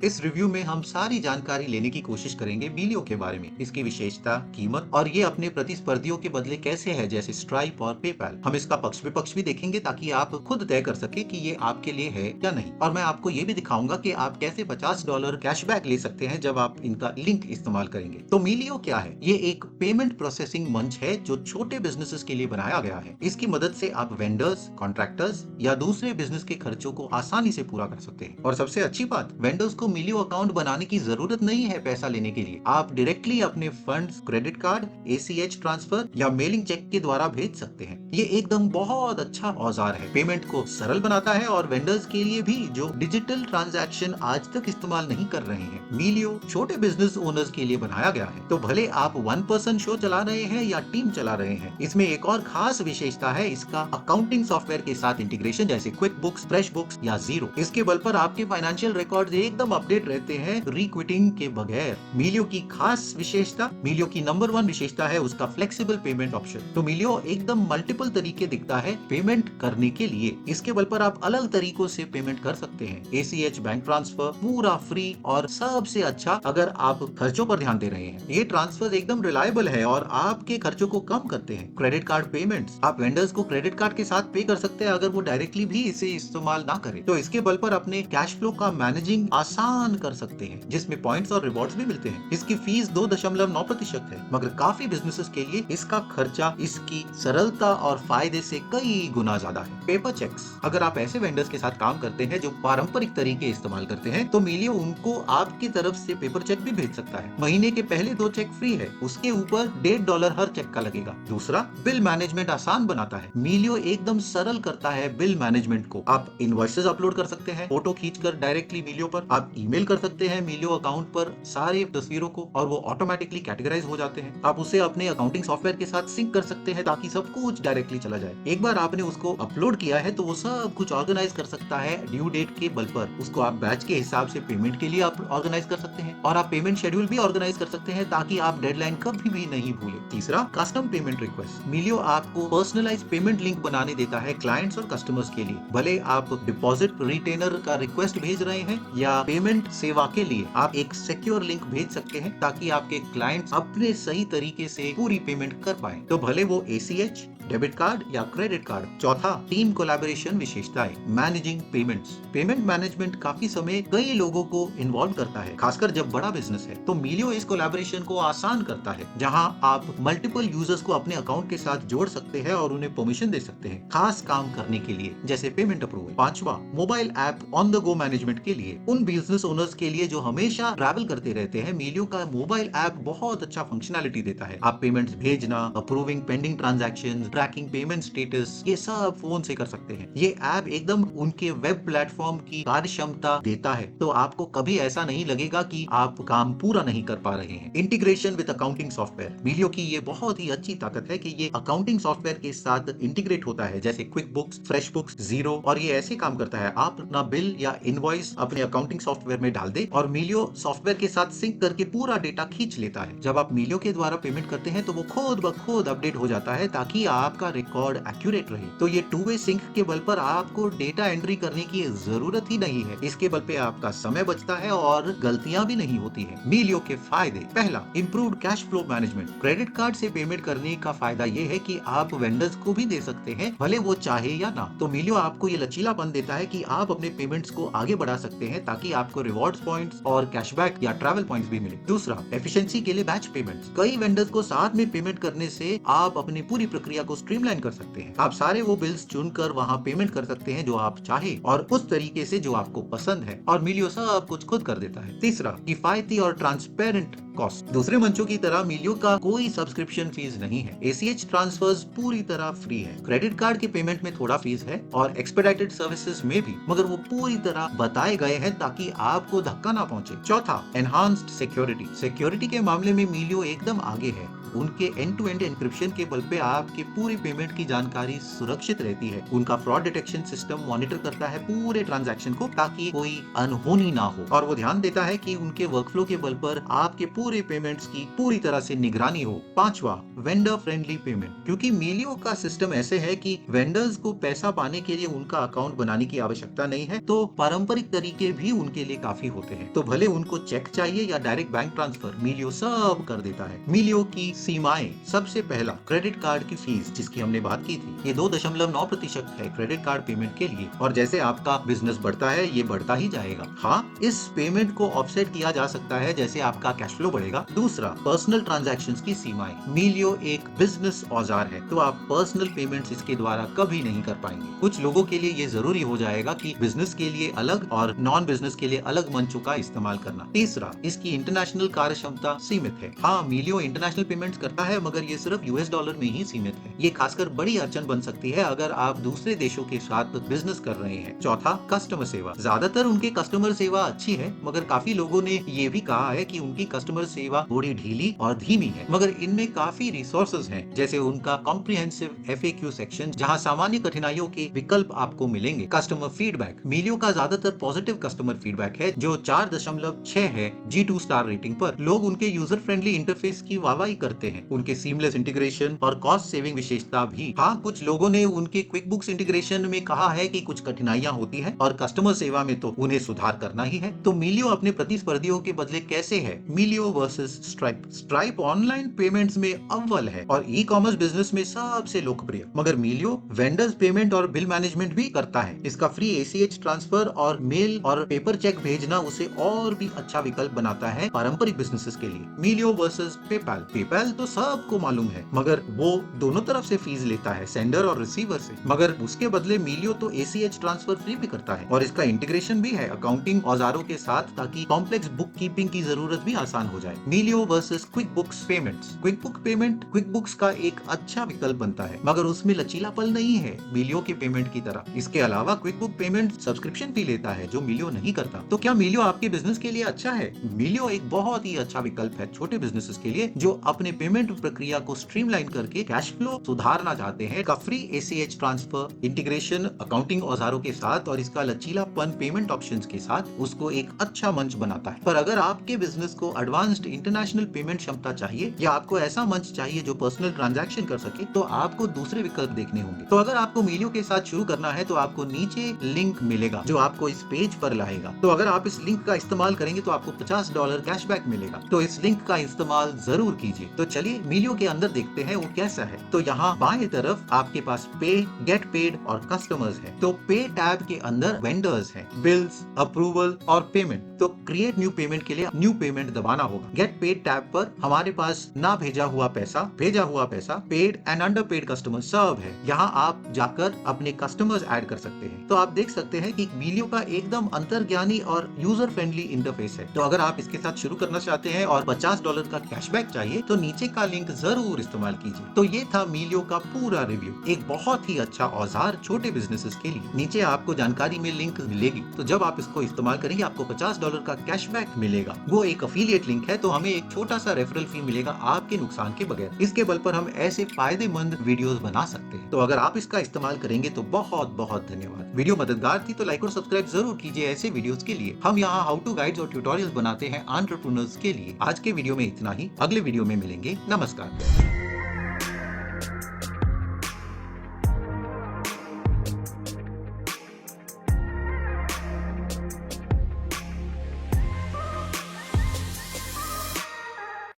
इस रिव्यू में हम सारी जानकारी लेने की कोशिश करेंगे मिलियो के बारे में, इसकी विशेषता, कीमत और ये अपने प्रतिस्पर्धियों के बदले कैसे है, जैसे स्ट्राइप और पेपैल। हम इसका पक्ष विपक्ष भी देखेंगे ताकि आप खुद तय कर सके कि ये आपके लिए है या नहीं। और मैं आपको ये भी दिखाऊंगा कि आप कैसे $50 कैशबैक ले सकते हैं जब आप इनका लिंक इस्तेमाल करेंगे। तो मिलियो क्या है? ये एक पेमेंट प्रोसेसिंग मंच है जो छोटे बिजनेसेस के लिए बनाया गया है। इसकी मदद से आप वेंडर्स, कॉन्ट्रैक्टर्स या दूसरे बिजनेस के खर्चों को आसानी से पूरा कर सकते हैं। और सबसे अच्छी बात, वेंडर्स को मिलियो अकाउंट बनाने की जरूरत नहीं है पैसा लेने के लिए। आप डायरेक्टली अपने funds credit card, ACH transfer या मेलिंग चेक के द्वारा भेज सकते हैं। ये एकदम बहुत अच्छा औजार है, पेमेंट को सरल बनाता है और वेंडर्स के लिए भी जो डिजिटल ट्रांजैक्शन आज तक इस्तेमाल नहीं कर रहे हैं। मिलियो छोटे बिजनेस ओनर्स के लिए बनाया गया है, तो भले आप 1 पर्सन शो चला रहे हैं या टीम चला रहे हैं। इसमें एक और खास विशेषता है इसका अकाउंटिंग सॉफ्टवेयर के साथ इंटीग्रेशन, जैसे क्विक बुक्स, फ्रेश बुक्स या जीरो। इसके बल पर आपके फाइनेंशियल रिकॉर्ड्स एकदम अपडेट रहते हैं, रिक्विटिंग के बगैर। मिलियो की खास विशेषता, मिलियो की नंबर 1 विशेषता है उसका फ्लेक्सिबल पेमेंट ऑप्शन। तो मिलियो एकदम मल्टीपल तरीके दिखता है पेमेंट करने के लिए। इसके बल पर आप अलग तरीकों से पेमेंट कर सकते हैं। ACH बैंक ट्रांसफर पूरा फ्री, और सबसे अच्छा अगर आप खर्चों पर ध्यान दे रहे हैं, ये ट्रांसफर एकदम रिलायबल है और आपके खर्चों को कम करते हैं। क्रेडिट कार्ड पेमेंट्स, आप वेंडर्स को क्रेडिट कार्ड के साथ पे कर सकते हैं अगर वो डायरेक्टली भी इसे इस्तेमाल ना करें। तो इसके बल पर अपने कैश फ्लो का मैनेजिंग आसान कर सकते हैं, जिसमें पॉइंट्स और रिवॉर्ड्स भी मिलते हैं। इसकी फीस 2.9% है, मगर काफी बिजनेसेस के लिए इसका खर्चा इसकी सरलता और फायदे से कई गुना ज्यादा है। पेपर चेक्स, अगर आप ऐसे वेंडर्स के साथ काम करते हैं जो पारंपरिक तरीके इस्तेमाल करते हैं, तो मिलियो उनको आपकी तरफ से पेपर चेक भी भेज सकता है। महीने के पहले 2 चेक फ्री है, उसके ऊपर $1.5 हर चेक का लगेगा। दूसरा, बिल मैनेजमेंट आसान बनाता है। मिलियो एकदम सरल करता है बिल मैनेजमेंट को। आप इनवॉइसेस अपलोड कर सकते हैं, फोटो खींचकर डायरेक्टली मिलियो पर। आप ईमेल कर सकते हैं मिलियो अकाउंट पर सारे तस्वीरों को, और वो ऑटोमेटिकली कैटेगराइज हो जाते हैं। आप उसे अपने अकाउंटिंग सॉफ्टवेयर के साथ सिंक कर सकते हैं ताकि सब कुछ डायरेक्टली चला जाए। एक बार आपने उसको अपलोड किया है तो वो सब कुछ ऑर्गेनाइज कर सकता है ड्यू डेट के बल पर। उसको आप बैच के हिसाब से पेमेंट के लिए आप ऑर्गेनाइज कर सकते हैं, और आप पेमेंट शेड्यूल भी ऑर्गेनाइज कर सकते हैं ताकि आप डेडलाइन कभी भी नहीं भूले। तीसरा, कस्टम पेमेंट रिक्वेस्ट। मिलियो आपको पर्सनलाइज पेमेंट लिंक बनाने देता है क्लाइंट्स और कस्टमर्स के लिए। भले आप डिपॉजिट रिटेनर का रिक्वेस्ट भेज रहे हैं या पेमेंट सेवा के लिए, आप एक सिक्योर लिंक भेज सकते हैं ताकि आपके क्लाइंट्स अपने सही तरीके से पूरी पेमेंट कर पाए। तो भले वो ACH, डेबिट कार्ड या क्रेडिट कार्ड। चौथा, टीम कोलैबोरेशन विशेषताएं, मैनेजिंग पेमेंट्स। पेमेंट मैनेजमेंट काफी समय कई लोगों को इन्वॉल्व करता है, खासकर जब बड़ा बिजनेस है। तो मिलियो इस कोलैबोरेशन को आसान करता है, जहां आप मल्टीपल यूजर्स को अपने अकाउंट के साथ जोड़ सकते हैं और उन्हें परमिशन दे सकते हैं खास काम करने के लिए, जैसे पेमेंट अप्रूवल। पांचवा, mobile app on the go management के लिए। उन बिजनेस ओनर्स के लिए जो हमेशा ट्रैवल करते रहते हैं, मिलियो का मोबाइल ऐप बहुत अच्छा फंक्शनैलिटी देता है। आप पेमेंट्स भेजना, approving pending transaction, tracking payment status, ये सब फोन से कर सकते हैं। ये ऐप एकदम उनके वेब प्लेटफॉर्म की कार्य क्षमता देता है, तो आपको कभी ऐसा नहीं लगेगा कि आप काम पूरा नहीं कर पा रहे हैं। इंटीग्रेशन विद अकाउंटिंग सॉफ्टवेयर, मिलियो की ये बहुत ही अच्छी ताकत है कि ये अकाउंटिंग सॉफ्टवेयर के साथ इंटीग्रेट होता है, जैसे quick books, fresh books, zero. और ये ऐसे काम करता है, आप अपना बिल या इनवॉइस अपने अकाउंटिंग सॉफ्टवेयर में डाल दे और मिलियो सॉफ्टवेयर के साथ सिंक करके पूरा डेटा खींच लेता है। जब आप मिलियो के द्वारा पेमेंट करते हैं तो वो खुद ब खुद अपडेट हो जाता है ताकि आपका रिकॉर्ड एक्यूरेट रहे। तो ये 2 वे सिंक के बल पर आपको डेटा एंट्री करने की जरूरत ही नहीं है। इसके बल पे आपका समय बचता है और गलतियां भी नहीं होती है। मिलियो के फायदे, पहला, improved cash flow management. Credit card से पेमेंट करने का फायदा ये है कि आप वेंडर्स को भी दे सकते हैं, भले वो चाहे या ना। तो मिलियो आपको ये लचीलापन देता है कि आप अपने पेमेंट्स को आगे बढ़ा सकते हैं ताकि आपको रिवॉर्ड्स पॉइंट्स और कैशबैक या ट्रैवल पॉइंट्स भी मिले। दूसरा, एफिशिएंसी के लिए बैच पेमेंट्स। कई वेंडर्स को साथ में पेमेंट करने से आप अपनी पूरी प्रक्रिया को स्ट्रीमलाइन कर सकते हैं। आप सारे वो बिल्स चुनकर वहां पेमेंट कर सकते हैं जो आप चाहे और उस तरीके से जो आपको पसंद है, और मिलियो सब कुछ खुद कर देता है। तीसरा, किफायती और ट्रांसपेरेंट कॉस्ट। दूसरे मंचों की तरह मिलियो का कोई सब्सक्रिप्शन फीस नहीं है। ACH ट्रांसफर्स पूरी तरह फ्री है। क्रेडिट कार्ड के पेमेंट में थोड़ा फीस है और एक्सपेडाइटेड सर्विसेज में भी, मगर वो पूरी तरह बताए गए हैं ताकि आपको धक्का ना पहुंचे। चौथा, एनहांस्ड सिक्योरिटी। सिक्योरिटी के मामले में मिलियो एकदम आगे है। उनके एंड टू एंड एन्क्रिप्शन के बल पे आपके पूरी पेमेंट की जानकारी सुरक्षित रहती है। उनका फ्रॉड डिटेक्शन सिस्टम मॉनिटर करता है पूरे ट्रांजैक्शन को ताकि कोई अनहोनी ना हो, और वो ध्यान देता है कि उनके वर्कफ्लो के बल पर आपके पूरे पेमेंट्स की पूरी तरह से निगरानी हो। पांचवा, वेंडर फ्रेंडली पेमेंट। क्योंकि मिलियो का सिस्टम ऐसे है कि वेंडर्स को पैसा पाने के लिए उनका अकाउंट बनाने की आवश्यकता नहीं है, तो पारंपरिक तरीके भी उनके लिए काफी होते हैं। तो भले उनको चेक चाहिए या डायरेक्ट बैंक ट्रांसफर, मिलियो सब कर देता है। मिलियो की सीमाएं, सबसे पहला क्रेडिट कार्ड की फीस, जिसकी हमने बात की थी, ये 2.9% है क्रेडिट कार्ड पेमेंट के लिए, और जैसे आपका बिजनेस बढ़ता है ये बढ़ता ही जाएगा। हाँ, इस पेमेंट को ऑफसेट किया जा सकता है जैसे आपका कैश फ्लो बढ़ेगा। दूसरा, पर्सनल ट्रांजैक्शंस की सीमाएं। मिलियो एक बिजनेस औजार है, तो आप पर्सनल पेमेंट्स इसके द्वारा कभी नहीं कर पाएंगे। कुछ लोगों के लिए ये जरूरी हो जाएगा कि बिजनेस के लिए अलग और नॉन बिजनेस के लिए अलग मंचों का इस्तेमाल करना। तीसरा, इसकी इंटरनेशनल कार्य क्षमता सीमित है। हाँ, मिलियो इंटरनेशनल पेमेंट्स करता है, मगर ये सिर्फ US डॉलर में ही सीमित है। ये खासकर बड़ी अड़चन बन सकती है अगर आप दूसरे देशों के साथ बिजनेस कर रहे हैं। चौथा, कस्टमर सेवा। ज्यादातर उनके कस्टमर सेवा अच्छी है, मगर काफी लोगों ने ये भी कहा है कि उनकी कस्टमर सेवा थोड़ी ढीली और धीमी है। मगर इनमें काफी रिसोर्सेज हैं, जैसे उनका कॉम्प्रिहेंसिव FAQ सेक्शन, जहां सामान्य कठिनाइयों के विकल्प आपको मिलेंगे। Customer feedback. मिलियो का ज्यादातर पॉजिटिव कस्टमर फीडबैक है, जो 4.6 है G2 स्टार रेटिंग पर। लोग उनके यूजर फ्रेंडली इंटरफेस की वाहवाही करते हैं, उनके सीमलेस इंटीग्रेशन और कॉस्ट सेविंग विशेषता भी। हाँ, कुछ लोगों ने उनके क्विक बुक्स इंटीग्रेशन में कहा है कि कुछ कठिनाइयां होती है, और कस्टमर सेवा में तो उन्हें सुधार करना ही है। तो मिलियो अपने प्रतिस्पर्धियों के बदले कैसे है? मिलियो versus stripe. Stripe online payments में अव्वल है और ई-कॉमर्स बिजनेस में सबसे लोकप्रिय, मगर मिलियो वेंडर्स पेमेंट और बिल मैनेजमेंट भी करता है। इसका फ्री ACH ट्रांसफर और मेल और पेपर चेक भेजना उसे और भी अच्छा विकल्प बनाता है पारंपरिक बिजनेसेस के लिए। मिलियो वर्सेस पेपैल। पेपैल तो सबको मालूम है, मगर वो दोनों तरफ से फीस लेता है, सेंडर और रिसीवर से। मगर उसके बदले मिलियो तो ACH ट्रांसफर फ्री भी करता है, और इसका इंटीग्रेशन भी है अकाउंटिंग औजारों के साथ, ताकि कॉम्प्लेक्स बुक कीपिंग की जरूरत भी आसान हो जाए। मिलियो versus quick books payments. Quick book payment quick books का एक अच्छा विकल्प बनता है, मगर उसमें लचीलापन नहीं है मिलियो के पेमेंट की तरह। इसके अलावा क्विक बुक पेमेंट सब्सक्रिप्शन भी लेता है, जो मिलियो नहीं करता। तो क्या मिलियो आपके बिजनेस के लिए अच्छा है? मिलियो एक बहुत ही अच्छा विकल्प है छोटे बिजनेसेस के लिए, जो अपने पेमेंट प्रक्रिया को स्ट्रीमलाइन करके कैश फ्लो सुधारना चाहते हैं। का free ACH transfer, integration accounting औजारों के साथ और इसका लचीलापन पेमेंट ऑप्शंस के साथ उसको एक अच्छा मंच बनाता है। पर अगर आपके बिजनेस को एडवांस्ड इंटरनेशनल पेमेंट क्षमता चाहिए, या आपको ऐसा मंच चाहिए जो पर्सनल ट्रांजैक्शन कर सके, तो आपको दूसरे विकल्प देखने होंगे। तो अगर आपको मिलियो के साथ शुरू करना है, तो आपको नीचे लिंक मिलेगा जो आपको इस पेज पर लाएगा। तो अगर आप इस लिंक का इस्तेमाल करेंगे तो आपको $50 कैशबैक मिलेगा। तो इस लिंक का इस्तेमाल जरूर कीजिए। तो चलिए मिलियो के अंदर देखते हैं वो कैसा है। तो यहाँ बाएं तरफ आपके पास पे, गेट पेड और कस्टमर्स है। तो पे टैब के अंदर वेंडर्स है, बिल्स, अप्रूवल और पेमेंट। तो क्रिएट न्यू पेमेंट के लिए न्यू पेमेंट दबाना होगा। गेट पेड टैब पर हमारे पास ना भेजा हुआ पैसा, भेजा हुआ पैसा, paid and under paid customer सब है। यहाँ आप जाकर अपने कस्टमर्स ऐड कर सकते हैं। तो आप देख सकते हैं कि मिलियो का एकदम अंतर्ज्ञानी और यूजर फ्रेंडली इंटरफेस है। तो अगर आप इसके साथ शुरू करना चाहते हैं और $50 का कैशबैक चाहिए, तो नीचे का लिंक जरूर इस्तेमाल कीजिए। तो ये था मिलियो का पूरा रिव्यू, एक बहुत ही अच्छा औजार छोटे बिजनेसेस के लिए। नीचे आपको जानकारी में लिंक मिलेगी, तो जब आप इसको इस्तेमाल करेंगे आपको $50 का कैशबैक मिलेगा। वो एक अफिलिएट लिंक है, तो हमें एक छोटा सा रेफरल फी मिलेगा आपके नुकसान के बगैर। इसके बल पर हम ऐसे फायदेमंद वीडियोस बना सकते हैं। तो अगर आप इसका इस्तेमाल करेंगे तो बहुत बहुत धन्यवाद। वीडियो मददगार थी तो लाइक और सब्सक्राइब जरूर कीजिए ऐसे वीडियोस के लिए। हम यहाँ हाउ टू गाइड्स और ट्यूटोरियल्स बनाते हैं एंटरप्रेन्योर्स के लिए। आज के वीडियो में इतना ही, अगले वीडियो में मिलेंगे। नमस्कार।